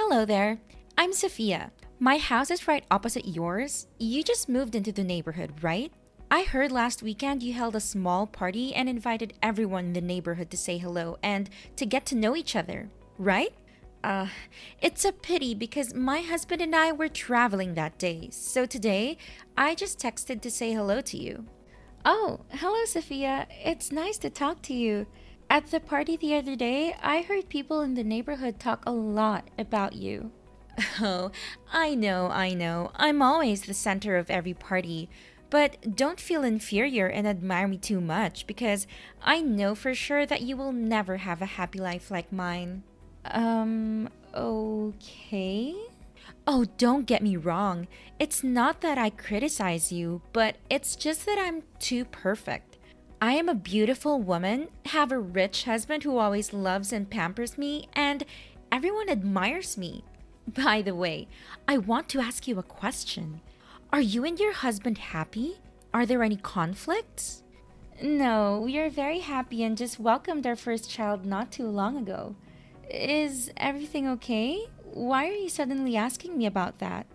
Hello there. I'm Sophia. My house is right opposite yours. You just moved into the neighborhood, right? I heard last weekend you held a small party and invited everyone in the neighborhood to say hello and to get to know each other, right? Uh, it's a pity because my husband and I were traveling that day, so today I just texted to say hello to you. Oh, hello, Sophia. It's nice to talk to you. At the party the other day, I heard people in the neighborhood talk a lot about you. Oh, I know. I'm always the center of every party. But don't feel inferior and admire me too much because I know for sure that you will never have a happy life like mine. Okay. Oh, don't get me wrong. It's not that I criticize you, but it's just that I'm too perfect. I am a beautiful woman, have a rich husband who always loves and pampers me, and everyone admires me. By the way, I want to ask you a question. Are you and your husband happy? Are there any conflicts? No, we are very happy and just welcomed our first child not too long ago. Is everything okay? Why are you suddenly asking me about that?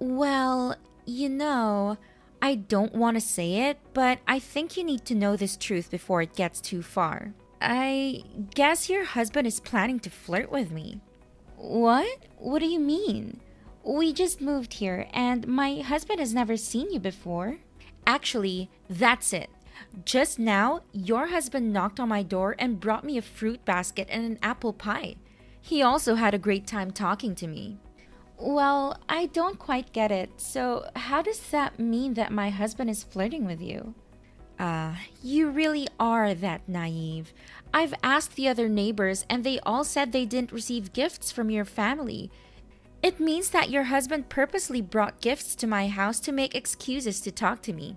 Well, I don't want to say it, but I think you need to know this truth before it gets too far. I guess your husband is planning to flirt with me. What? What do you mean? We just moved here and my husband has never seen you before. Actually, that's it. Just now, your husband knocked on my door and brought me a fruit basket and an apple pie. He also had a great time talking to me. Well, I don't quite get it. So, how does that mean that my husband is flirting with you? You really are that naive. I've asked the other neighbors and they all said they didn't receive gifts from your family. It means that your husband purposely brought gifts to my house to make excuses to talk to me.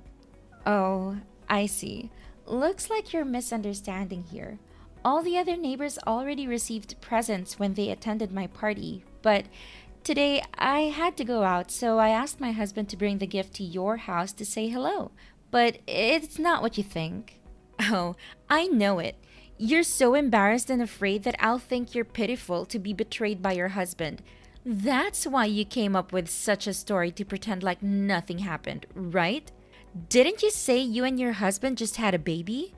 Oh, I see. Looks like you're misunderstanding here. All the other neighbors already received presents when they attended my party, but today I had to go out, so I asked my husband to bring the gift to your house to say hello. But it's not what you think. Oh, I know it. You're so embarrassed and afraid that I'll think you're pitiful to be betrayed by your husband. That's why you came up with such a story to pretend like nothing happened, right? Didn't you say you and your husband just had a baby?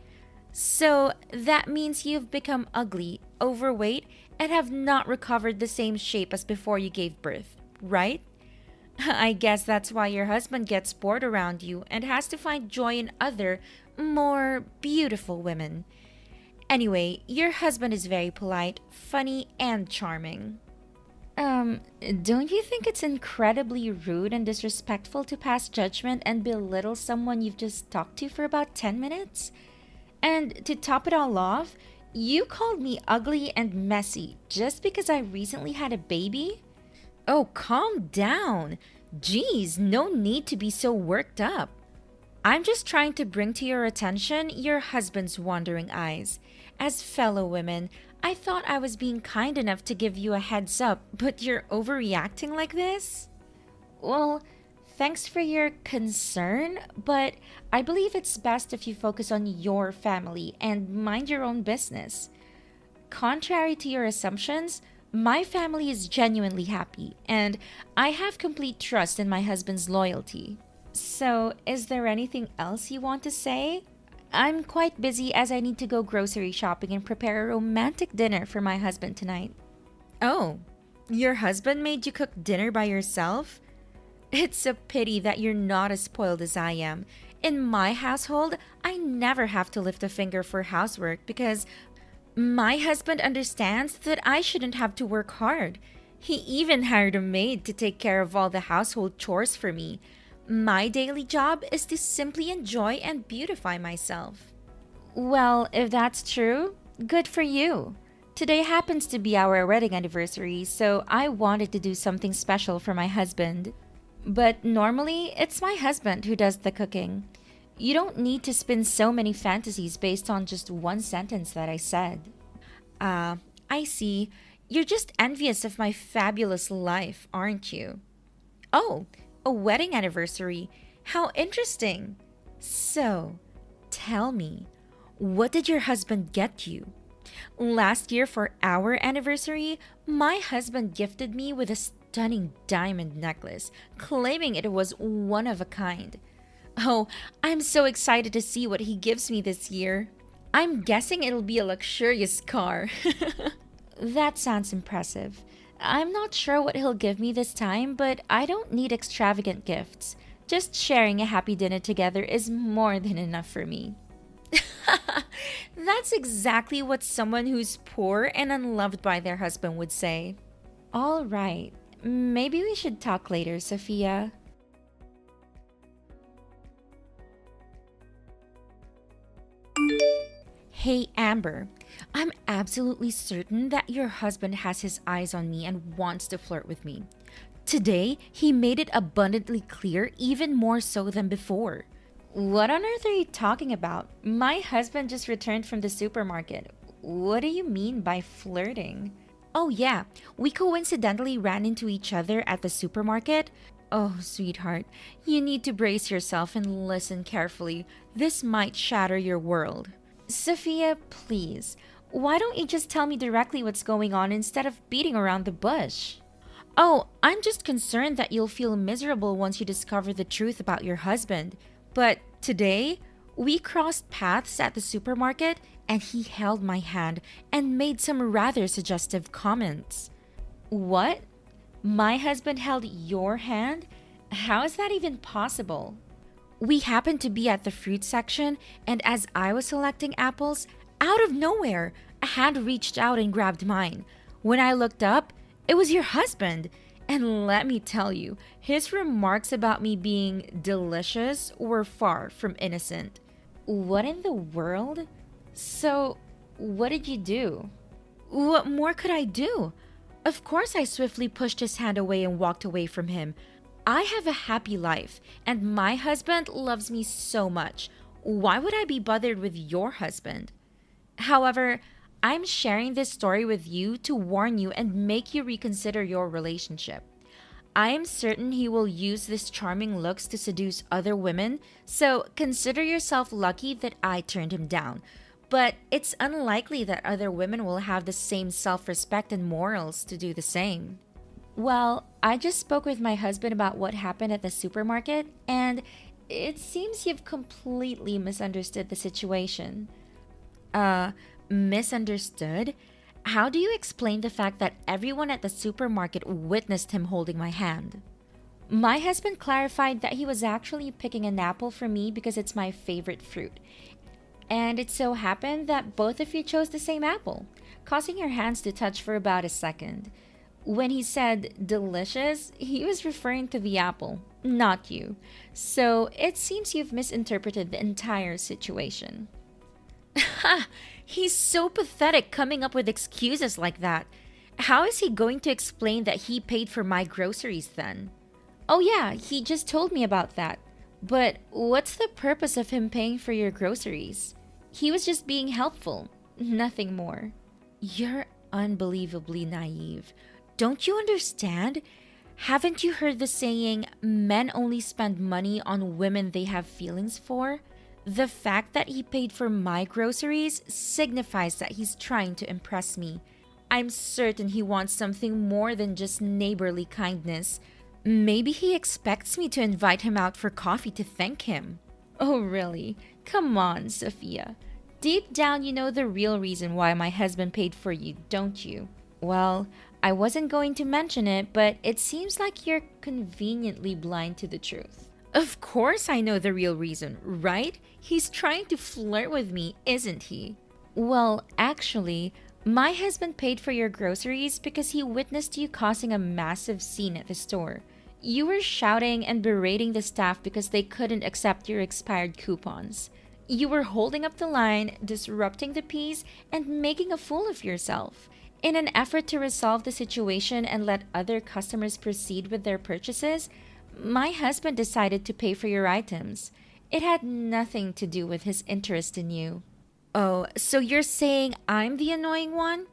So that means you've become ugly, overweight, and have not recovered the same shape as before you gave birth, right? I guess that's why your husband gets bored around you and has to find joy in other, more beautiful women. Anyway, your husband is very polite, funny, and charming. Don't you think it's incredibly rude and disrespectful to pass judgment and belittle someone you've just talked to for about 10 minutes? And to top it all off, you called me ugly and messy just because I recently had a baby? Oh, calm down. Geez, no need to be so worked up. I'm just trying to bring to your attention your husband's wandering eyes. As fellow women, I thought I was being kind enough to give you a heads up, but you're overreacting like this? Well, thanks for your concern, but I believe it's best if you focus on your family and mind your own business. Contrary to your assumptions, my family is genuinely happy, and I have complete trust in my husband's loyalty. So, is there anything else you want to say? I'm quite busy as I need to go grocery shopping and prepare a romantic dinner for my husband tonight. Oh, your husband made you cook dinner by yourself? It's a pity that you're not as spoiled as I am. In my household, I never have to lift a finger for housework because my husband understands that I shouldn't have to work hard. He even hired a maid to take care of all the household chores for me. My daily job is to simply enjoy and beautify myself. Well, if that's true, good for you. Today happens to be our wedding anniversary, so I wanted to do something special for my husband. But normally, it's my husband who does the cooking. You don't need to spin so many fantasies based on just one sentence that I said. I see. You're just envious of my fabulous life, aren't you? Oh, a wedding anniversary. How interesting. So, tell me, what did your husband get you? Last year for our anniversary, my husband gifted me with a stunning diamond necklace, claiming it was one of a kind. Oh, I'm so excited to see what he gives me this year. I'm guessing it'll be a luxurious car. That sounds impressive. I'm not sure what he'll give me this time, but I don't need extravagant gifts. Just sharing a happy dinner together is more than enough for me. That's exactly what someone who's poor and unloved by their husband would say. All right, maybe we should talk later, Sophia. Hey, Amber. I'm absolutely certain that your husband has his eyes on me and wants to flirt with me. Today, he made it abundantly clear, even more so than before. What on earth are you talking about? My husband just returned from the supermarket. What do you mean by flirting? Oh, yeah, we coincidentally ran into each other at the supermarket. Oh, sweetheart, you need to brace yourself and listen carefully. This might shatter your world. Sophia, please, why don't you just tell me directly what's going on instead of beating around the bush? Oh, I'm just concerned that you'll feel miserable once you discover the truth about your husband. But today, we crossed paths at the supermarket and he held my hand and made some rather suggestive comments. What? My husband held your hand? How is that even possible? We happened to be at the fruit section, and as I was selecting apples, out of nowhere, a hand reached out and grabbed mine. When I looked up, it was your husband. And let me tell you, his remarks about me being delicious were far from innocent. What in the world? So, what did you do? What more could I do? Of course, I swiftly pushed his hand away and walked away from him. I have a happy life, and my husband loves me so much. Why would I be bothered with your husband? However, I'm sharing this story with you to warn you and make you reconsider your relationship. I am certain he will use his charming looks to seduce other women, so consider yourself lucky that I turned him down. But it's unlikely that other women will have the same self respect and morals to do the same. Well, I just spoke with my husband about what happened at the supermarket, and it seems you've completely misunderstood the situation. Misunderstood? How do you explain the fact that everyone at the supermarket witnessed him holding my hand? My husband clarified that he was actually picking an apple for me because it's my favorite fruit. And it so happened that both of you chose the same apple, causing your hands to touch for about a second. When he said delicious, he was referring to the apple, not you. So it seems you've misinterpreted the entire situation. Ha! He's so pathetic coming up with excuses like that. How is he going to explain that he paid for my groceries then? Oh, yeah, he just told me about that. But what's the purpose of him paying for your groceries? He was just being helpful, nothing more. You're unbelievably naive. Don't you understand? Haven't you heard the saying, men only spend money on women they have feelings for? The fact that he paid for my groceries signifies that he's trying to impress me. I'm certain he wants something more than just neighborly kindness. Maybe he expects me to invite him out for coffee to thank him. Oh, really? Come on, Sophia. Deep down, you know the real reason why my husband paid for you, don't you? Well, I wasn't going to mention it, but it seems like you're conveniently blind to the truth. Of course I know the real reason, right? He's trying to flirt with me, isn't he? Well, actually, my husband paid for your groceries because he witnessed you causing a massive scene at the store. You were shouting and berating the staff because they couldn't accept your expired coupons. You were holding up the line, disrupting the peace, and making a fool of yourself. In an effort to resolve the situation and let other customers proceed with their purchases, my husband decided to pay for your items. It had nothing to do with his interest in you. Oh, so you're saying I'm the annoying one?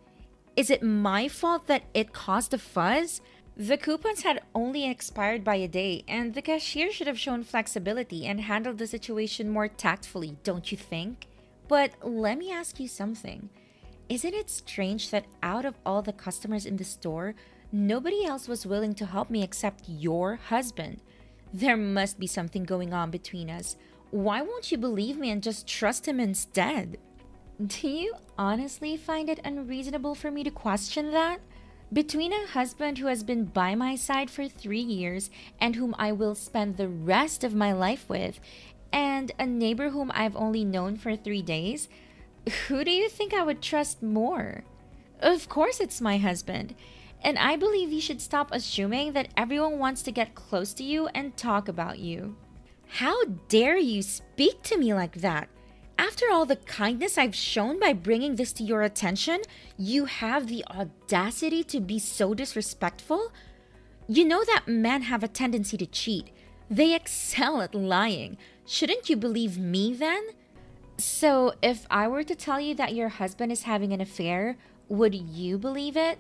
Is it my fault that it caused a fuzz? The coupons had only expired by a day, and the cashier should have shown flexibility and handled the situation more tactfully, don't you think? But let me ask you something. Isn't it strange that out of all the customers in the store, nobody else was willing to help me except your husband? There must be something going on between us. Why won't you believe me and just trust him instead? Do you honestly find it unreasonable for me to question that? Between a husband who has been by my side for 3 years and whom I will spend the rest of my life with, and a neighbor whom I've only known for 3 days, who do you think I would trust more? Of course, it's my husband. And I believe you should stop assuming that everyone wants to get close to you and talk about you. How dare you speak to me like that? After all the kindness I've shown by bringing this to your attention, you have the audacity to be so disrespectful? You know that men have a tendency to cheat. They excel at lying. Shouldn't you believe me then? So, if I were to tell you that your husband is having an affair, would you believe it?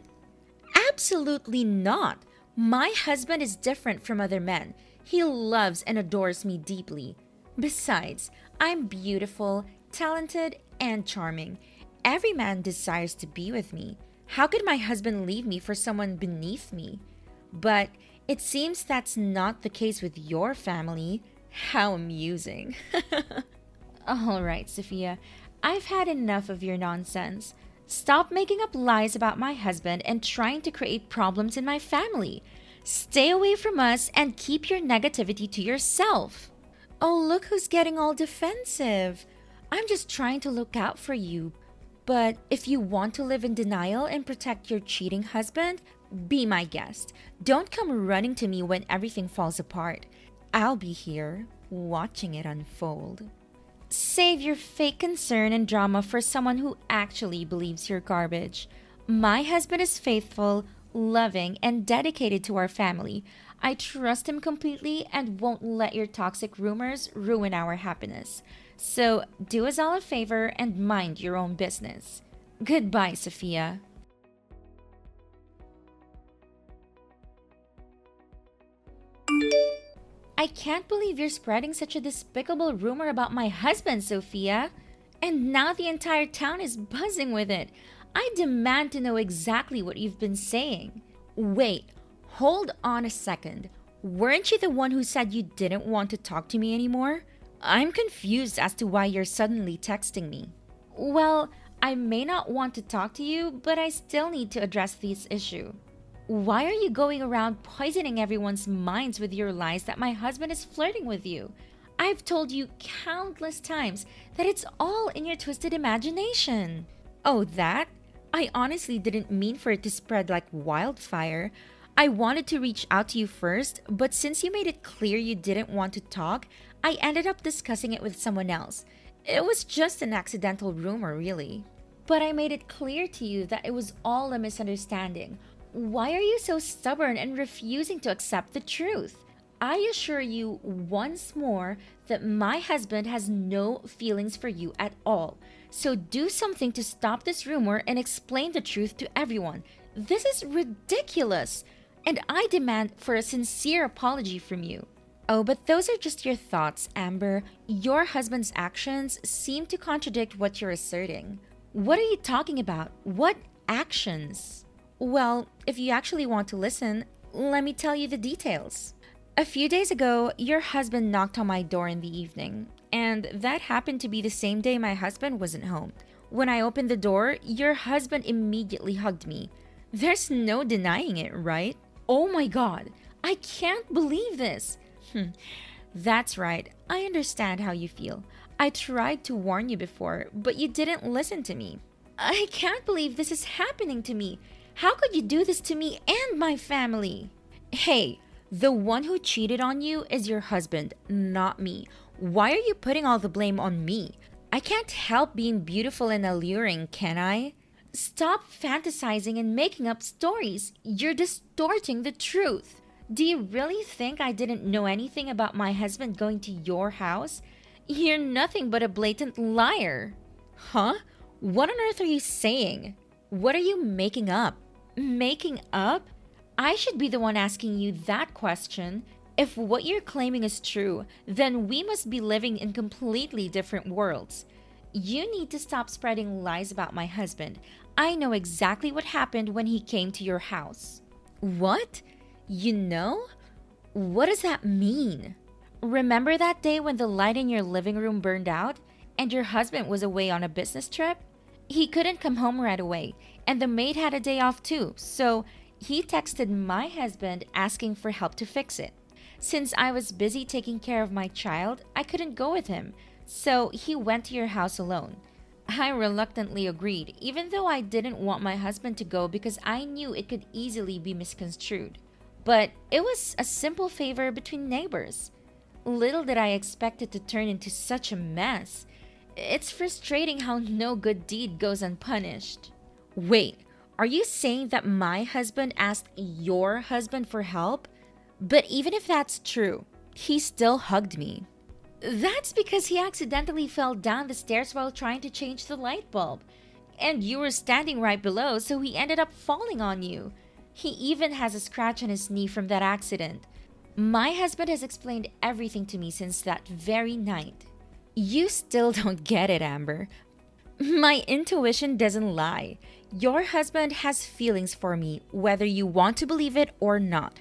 Absolutely not. My husband is different from other men. He loves and adores me deeply. Besides, I'm beautiful, talented, and charming. Every man desires to be with me. How could my husband leave me for someone beneath me? But it seems that's not the case with your family. How amusing. All right, Sophia. I've had enough of your nonsense. Stop making up lies about my husband and trying to create problems in my family. Stay away from us and keep your negativity to yourself. Oh, look who's getting all defensive. I'm just trying to look out for you. But if you want to live in denial and protect your cheating husband, be my guest. Don't come running to me when everything falls apart. I'll be here, watching it unfold. Save your fake concern and drama for someone who actually believes you're garbage. My husband is faithful, loving, and dedicated to our family. I trust him completely and won't let your toxic rumors ruin our happiness. So do us all a favor and mind your own business. Goodbye, Sophia. I can't believe you're spreading such a despicable rumor about my husband, Sophia. And now the entire town is buzzing with it. I demand to know exactly what you've been saying. Wait, hold on a second. Weren't you the one who said you didn't want to talk to me anymore? I'm confused as to why you're suddenly texting me. Well, I may not want to talk to you, but I still need to address this issue. Why are you going around poisoning everyone's minds with your lies that my husband is flirting with you? I've told you countless times that it's all in your twisted imagination. Oh, that? I honestly didn't mean for it to spread like wildfire. I wanted to reach out to you first, but since you made it clear you didn't want to talk, I ended up discussing it with someone else. It was just an accidental rumor, really. But I made it clear to you that it was all a misunderstanding. Why are you so stubborn and refusing to accept the truth? I assure you once more that my husband has no feelings for you at all. So do something to stop this rumor and explain the truth to everyone. This is ridiculous, and I demand for a sincere apology from you. Oh, but those are just your thoughts, Amber. Your husband's actions seem to contradict what you're asserting. What are you talking about? What actions? Well, if you actually want to listen, let me tell you the details. A few days ago, your husband knocked on my door in the evening, and that happened to be the same day my husband wasn't home. When I opened the door, your husband immediately hugged me. There's no denying it, right? Oh my god, I can't believe this. That's right, I understand how you feel. I tried to warn you before, but you didn't listen to me. I can't believe this is happening to me. How could you do this to me and my family? Hey, the one who cheated on you is your husband, not me. Why are you putting all the blame on me? I can't help being beautiful and alluring, can I? Stop fantasizing and making up stories. You're distorting the truth. Do you really think I didn't know anything about my husband going to your house? You're nothing but a blatant liar. Huh? What on earth are you saying? What are you making up? Making up? I should be the one asking you that question. If what you're claiming is true, then we must be living in completely different worlds. You need to stop spreading lies about my husband. I know exactly what happened when he came to your house. What? You know? What does that mean? Remember that day when the light in your living room burned out and your husband was away on a business trip? He couldn't come home right away, and the maid had a day off too, so he texted my husband asking for help to fix it. Since I was busy taking care of my child, I couldn't go with him, so he went to your house alone. I reluctantly agreed, even though I didn't want my husband to go because I knew it could easily be misconstrued. But it was a simple favor between neighbors. Little did I expect it to turn into such a mess. It's frustrating how no good deed goes unpunished. Wait, are you saying that my husband asked your husband for help? But even if that's true, he still hugged me. That's because he accidentally fell down the stairs while trying to change the light bulb. And you were standing right below, so he ended up falling on you. He even has a scratch on his knee from that accident. My husband has explained everything to me since that very night. You still don't get it, Amber. My intuition doesn't lie. Your husband has feelings for me, whether you want to believe it or not.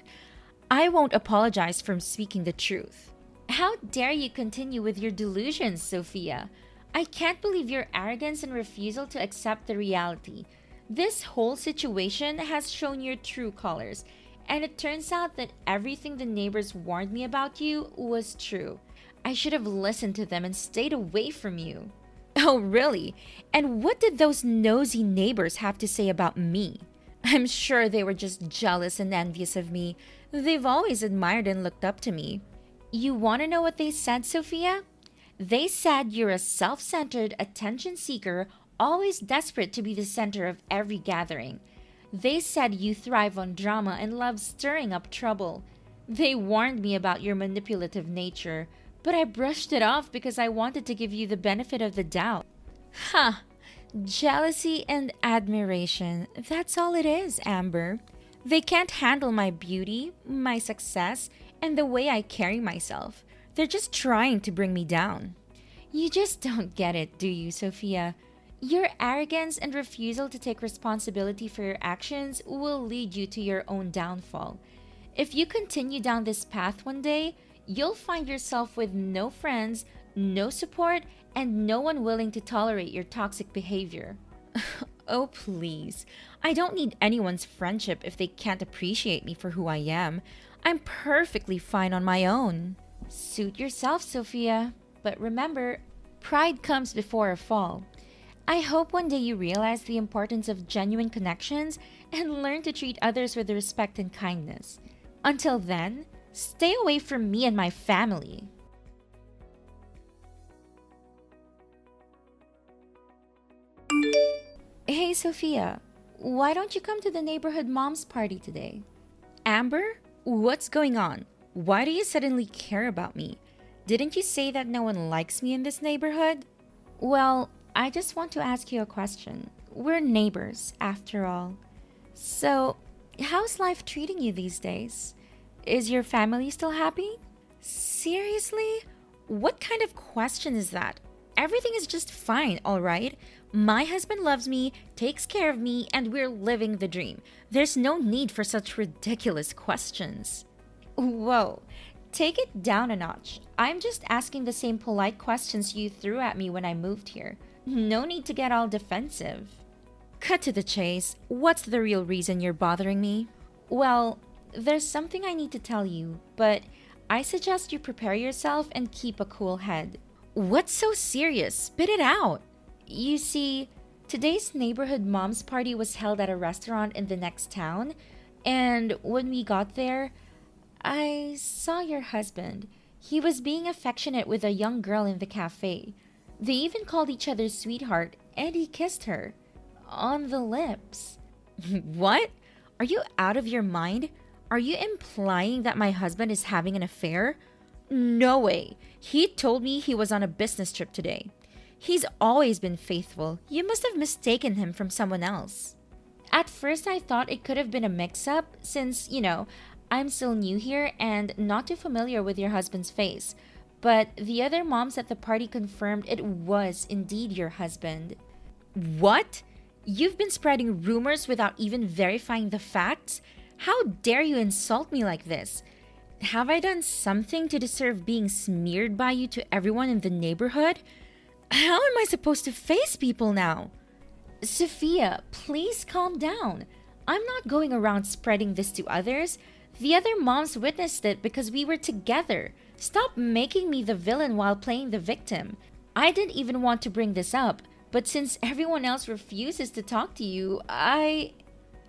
I won't apologize for speaking the truth. How dare you continue with your delusions, Sophia? I can't believe your arrogance and refusal to accept the reality. This whole situation has shown your true colors, and it turns out that everything the neighbors warned me about you was true. I should have listened to them and stayed away from you. Oh, really? And what did those nosy neighbors have to say about me? I'm sure they were just jealous and envious of me. They've always admired and looked up to me. You want to know what they said, Sophia? They said you're a self-centered attention seeker, always desperate to be the center of every gathering. They said you thrive on drama and love stirring up trouble. They warned me about your manipulative nature, but I brushed it off because I wanted to give you the benefit of the doubt. Ha! Jealousy and admiration. That's all it is, Amber. They can't handle my beauty, my success, and the way I carry myself. They're just trying to bring me down. You just don't get it, do you, Sophia? Your arrogance and refusal to take responsibility for your actions will lead you to your own downfall. If you continue down this path one day, you'll find yourself with no friends, no support, and no one willing to tolerate your toxic behavior. Oh, please. I don't need anyone's friendship if they can't appreciate me for who I am. I'm perfectly fine on my own. Suit yourself, Sophia. But remember, pride comes before a fall. I hope one day you realize the importance of genuine connections and learn to treat others with respect and kindness. Until then, stay away from me and my family. Hey, Sophia, why don't you come to the neighborhood mom's party today? Amber, what's going on? Why do you suddenly care about me? Didn't you say that no one likes me in this neighborhood? Well, I just want to ask you a question. We're neighbors, after all. So, how's life treating you these days? Is your family still happy? Seriously? What kind of question is that? Everything is just fine, alright? My husband loves me, takes care of me, and we're living the dream. There's no need for such ridiculous questions. Whoa, take it down a notch. I'm just asking the same polite questions you threw at me when I moved here. No need to get all defensive. Cut to the chase. What's the real reason you're bothering me? Well, there's something I need to tell you, but I suggest you prepare yourself and keep a cool head. What's so serious? Spit it out. You see, today's neighborhood mom's party was held at a restaurant in the next town, and when we got there, I saw your husband. He was being affectionate with a young girl in the cafe. They even called each other sweetheart, and he kissed her. On the lips. What? Are you out of your mind? Are you implying that my husband is having an affair? No way. He told me he was on a business trip today. He's always been faithful. You must have mistaken him from someone else. At first, I thought it could have been a mix-up since, I'm still new here and not too familiar with your husband's face. But the other moms at the party confirmed it was indeed your husband. What? You've been spreading rumors without even verifying the facts? How dare you insult me like this? Have I done something to deserve being smeared by you to everyone in the neighborhood? How am I supposed to face people now? Sophia, please calm down. I'm not going around spreading this to others. The other moms witnessed it because we were together. Stop making me the villain while playing the victim. I didn't even want to bring this up, but since everyone else refuses to talk to you,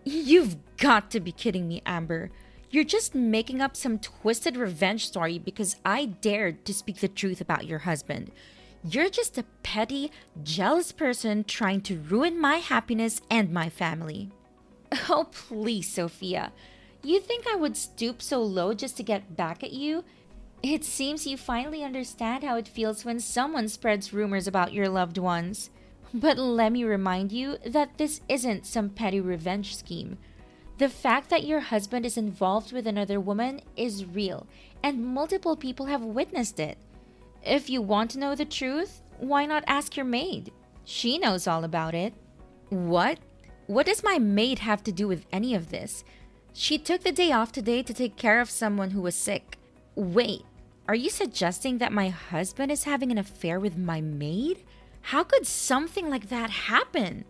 You've got to be kidding me, Amber. You're just making up some twisted revenge story because I dared to speak the truth about your husband. You're just a petty, jealous person trying to ruin my happiness and my family. Oh, please, Sophia. You think I would stoop so low just to get back at you? It seems you finally understand how it feels when someone spreads rumors about your loved ones. But let me remind you that this isn't some petty revenge scheme. The fact that your husband is involved with another woman is real, and multiple people have witnessed it. If you want to know the truth, why not ask your maid? She knows all about it. What? What does my maid have to do with any of this? She took the day off today to take care of someone who was sick. Wait, are you suggesting that my husband is having an affair with my maid? How could something like that happen?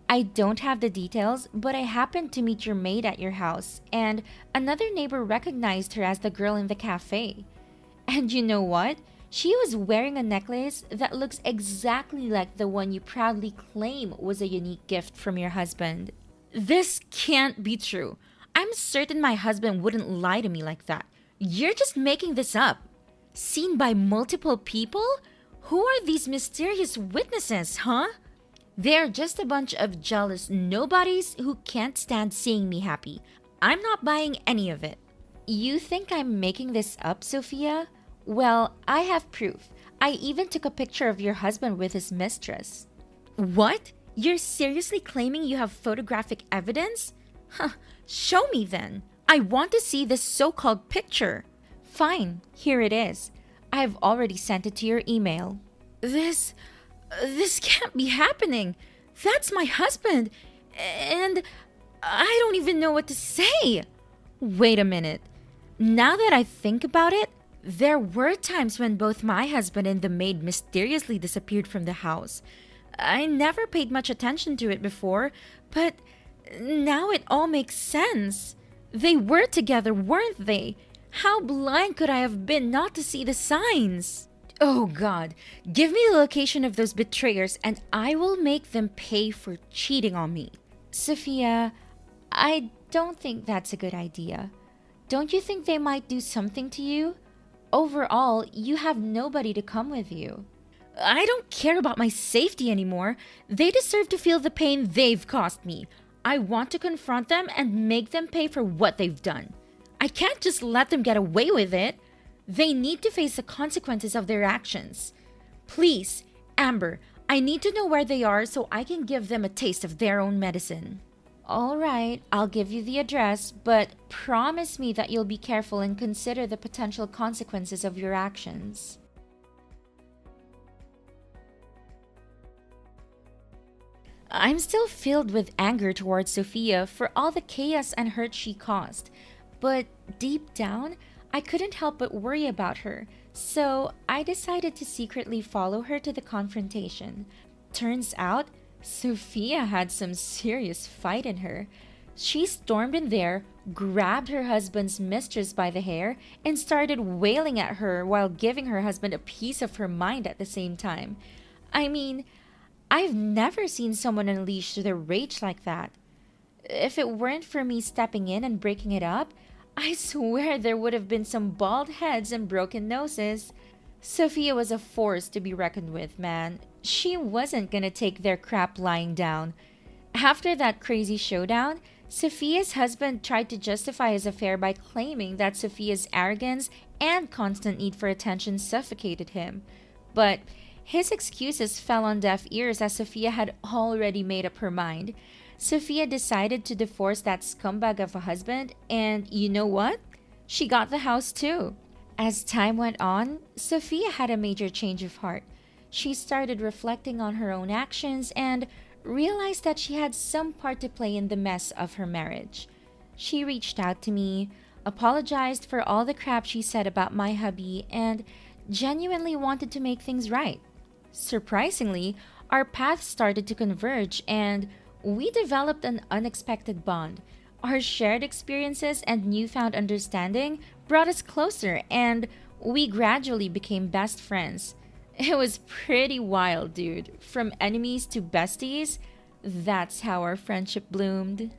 I don't have the details, but I happened to meet your maid at your house, and another neighbor recognized her as the girl in the cafe. And you know what? She was wearing a necklace that looks exactly like the one you proudly claim was a unique gift from your husband. This can't be true. I'm certain my husband wouldn't lie to me like that. You're just making this up. Seen by multiple people? Who are these mysterious witnesses, huh? They're just a bunch of jealous nobodies who can't stand seeing me happy. I'm not buying any of it. You think I'm making this up, Sophia? Well, I have proof. I even took a picture of your husband with his mistress. What? You're seriously claiming you have photographic evidence? Huh, show me then. I want to see this so-called picture. Fine, here it is. I've already sent it to your email. This can't be happening. That's my husband. And I don't even know what to say. Wait a minute. Now that I think about it, there were times when both my husband and the maid mysteriously disappeared from the house. I never paid much attention to it before, but now it all makes sense. They were together, weren't they? How blind could I have been not to see the signs? Oh God, give me the location of those betrayers and I will make them pay for cheating on me. Sophia, I don't think that's a good idea. Don't you think they might do something to you? Overall, you have nobody to come with you. I don't care about my safety anymore. They deserve to feel the pain they've caused me. I want to confront them and make them pay for what they've done. I can't just let them get away with it. They need to face the consequences of their actions. Please, Amber, I need to know where they are so I can give them a taste of their own medicine. All right, I'll give you the address, but promise me that you'll be careful and consider the potential consequences of your actions. I'm still filled with anger towards Sophia for all the chaos and hurt she caused, but deep down, I couldn't help but worry about her, so I decided to secretly follow her to the confrontation. Turns out, Sophia had some serious fight in her. She stormed in there, grabbed her husband's mistress by the hair, and started wailing at her while giving her husband a piece of her mind at the same time. I mean, I've never seen someone unleash their rage like that. If it weren't for me stepping in and breaking it up, I swear there would have been some bald heads and broken noses. Sophia was a force to be reckoned with, man. She wasn't gonna take their crap lying down. After that crazy showdown, Sophia's husband tried to justify his affair by claiming that Sophia's arrogance and constant need for attention suffocated him. But his excuses fell on deaf ears as Sophia had already made up her mind. Sophia decided to divorce that scumbag of a husband, and you know what? She got the house too. As time went on, Sophia had a major change of heart. She started reflecting on her own actions and realized that she had some part to play in the mess of her marriage. She reached out to me, apologized for all the crap she said about my hubby, and genuinely wanted to make things right. Surprisingly, our paths started to converge and we developed an unexpected bond. Our shared experiences and newfound understanding brought us closer, and we gradually became best friends. It was pretty wild, dude. From enemies to besties, that's how our friendship bloomed.